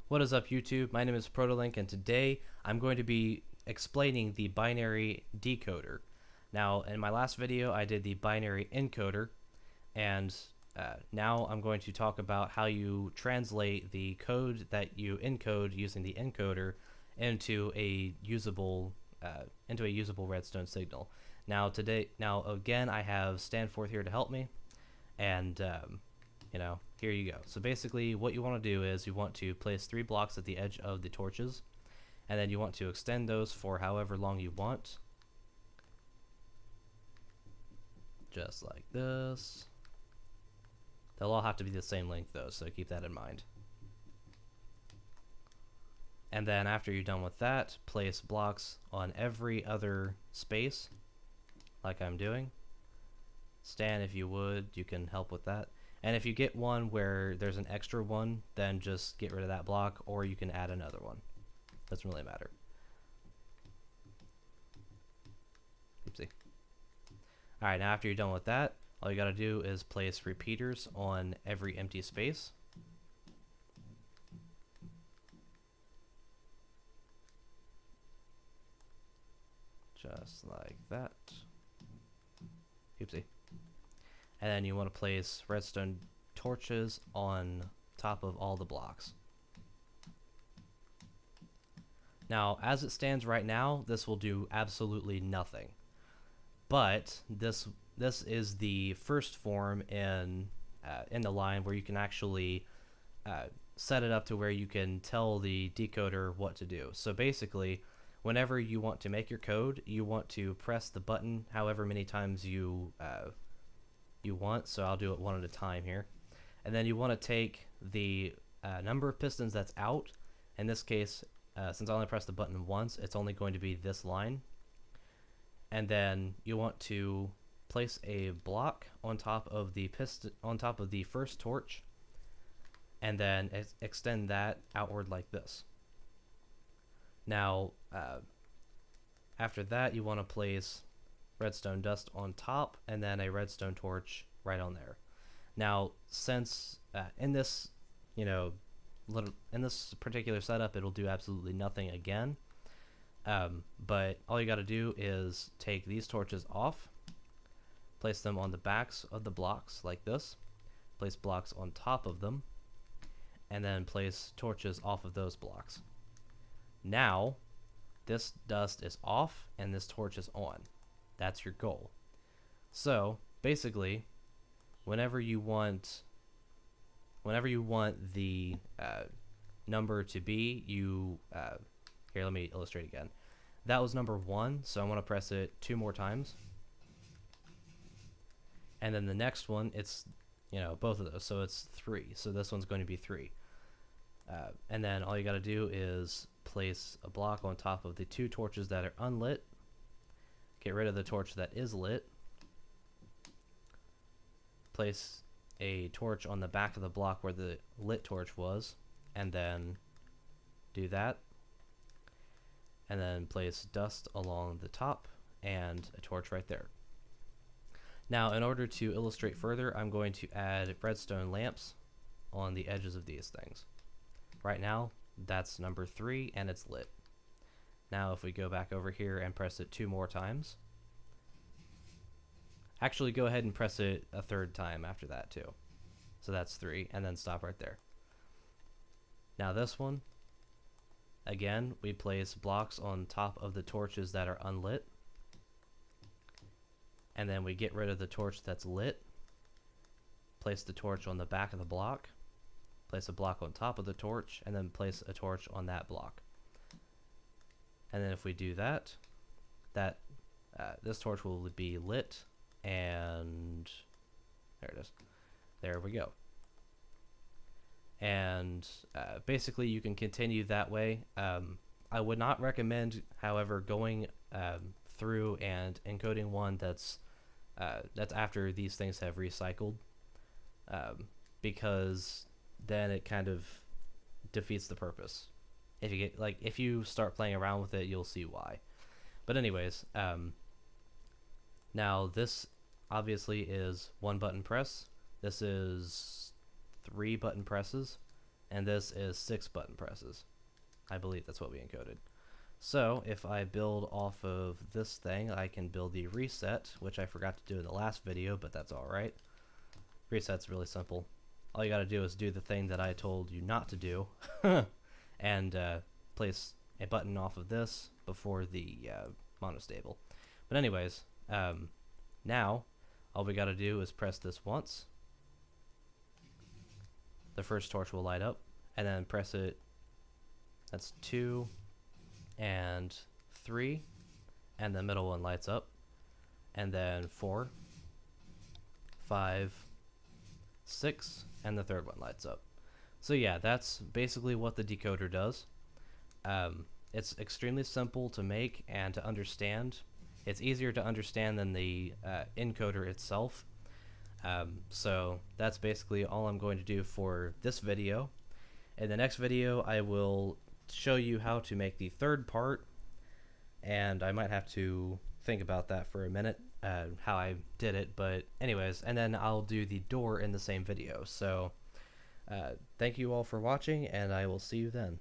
What is up, YouTube? My name is Protolink, and today I'm going to be explaining the binary decoder. Now, in my last video, I did the binary encoder, and now I'm going to talk about how you translate the code that you encode using the encoder into a usable redstone signal. Now, again, I have Stanforth here to help me, and here you go. So basically what you want to do is you want to place 3 blocks at the edge of the torches, and then you want to extend those for however long you want. Just like this. They'll all have to be the same length though, so keep that in mind. And then after you're done with that, place blocks on every other space, like I'm doing. Stan, if you would, you can help with that. And if you get one where there's an extra one, then just get rid of that block, or you can add another one. Doesn't really matter. Oopsie. Alright, now after you're done with that, all you gotta do is place repeaters on every empty space. Just like that. Oopsie. And then you want to place redstone torches on top of all the blocks. Now, as it stands right now, this will do absolutely nothing. But this is the first form in the line where you can actually set it up to where you can tell the decoder what to do. So basically, whenever you want to make your code, you want to press the button however many times you want. So I'll do it one at a time here. And then you want to take the number of pistons that's out. In this case, since I only pressed the button once, it's only going to be this line. And then you want to place a block on top of the first torch, and then extend that outward like this. Now, after that, you want to place redstone dust on top, and then a redstone torch right on there. Now, since in this particular setup, it'll do absolutely nothing again. But all you got to do is take these torches off, place them on the backs of the blocks like this, place blocks on top of them, and then place torches off of those blocks. Now, this dust is off and this torch is on. That's your goal. So basically, whenever you want the number to be, here, let me illustrate again. That was number 1, so I want to press it 2 more times. And then the next one, it's both of those, so it's 3. So this one's going to be 3. And then all you got to do is place a block on top of the 2 torches that are unlit. Get rid of the torch that is lit. Place a torch on the back of the block where the lit torch was, and then do that. And then place dust along the top and a torch right there. Now, in order to illustrate further, I'm going to add redstone lamps on the edges of these things. Right now, that's number 3 and it's lit. Now if we go back over here and press it 2 more times. Actually, go ahead and press it a 3rd time after that too. So that's 3, and then stop right there. Now this one, again, we place blocks on top of the torches that are unlit. And then we get rid of the torch that's lit. Place the torch on the back of the block. Place a block on top of the torch, and then place a torch on that block. And then if we do that, this torch will be lit, and there it is. There we go. And basically you can continue that way. I would not recommend, however, going through and encoding one that's after these things have recycled, because then it kind of defeats the purpose. If you start playing around with it, you'll see why. But anyways, now this obviously is 1 button press. This is 3 button presses, and this is 6 button presses. I believe that's what we encoded. So if I build off of this thing, I can build the reset, which I forgot to do in the last video, but that's alright. Reset's really simple. All you gotta do is do the thing that I told you not to do, and place a button off of this before the monostable. But anyways, now all we gotta do is press this once. The first torch will light up, and then press it. That's 2 and 3, and the middle one lights up, and then 4, 5, 6, and the third one lights up. So yeah, that's basically what the decoder does. It's extremely simple to make and to understand. It's easier to understand than the encoder itself. So that's basically all I'm going to do for this video. In the next video, I will show you how to make the third part, and I might have to think about that for a minute, how I did it, but anyways, and then I'll do the door in the same video. So thank you all for watching, and I will see you then.